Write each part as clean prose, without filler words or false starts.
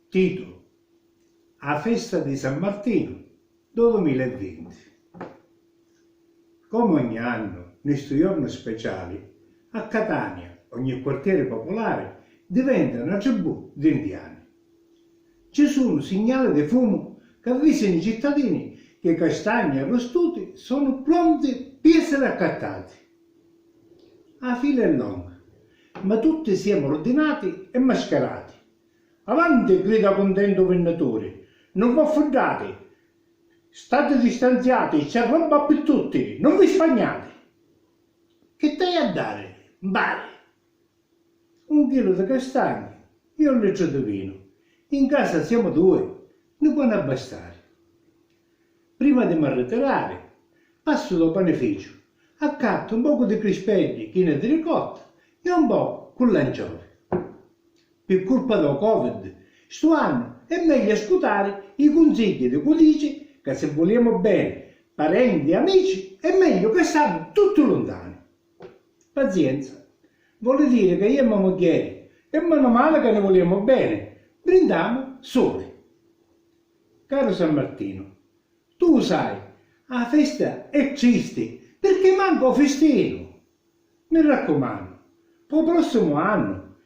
Titolo: A festa di San Martino 2020. Come ogni anno, in questi giorni speciali, a Catania, ogni quartiere popolare diventa una tribù di indiani. Ci sono segnali di fumo che avvisano i cittadini che i castagni arrostuti sono pronti per essere accattati. La fila è lunga, ma tutti siamo ordinati e mascherati. Avanti, grida contento venditore, non vi affondate, state distanziati, c'è roba per tutti, non vi spagnate. Che dai a dare? Bare. 1 chilo di castagni e 1 litro di vino. In casa siamo 2, ne può bastare. Prima di mi ritirare, passo dal panificio, accatto un poco di crispetti, chine di ricotta e un po' con l'ancione. Per colpa del Covid, sto anno è meglio ascoltare i consigli di codici che se vogliamo bene, parenti e amici, è meglio che stanno tutti lontani. Pazienza, vuol dire che io e mia moglie, e meno male che ne vogliamo bene, brindiamo soli. Caro San Martino, tu sai, la festa è triste perché manca il festino. Mi raccomando, per il prossimo anno,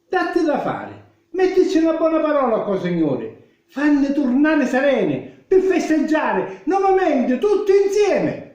datti da fare, mettici una buona parola con il Signore, fanne tornare serene per festeggiare nuovamente tutti insieme.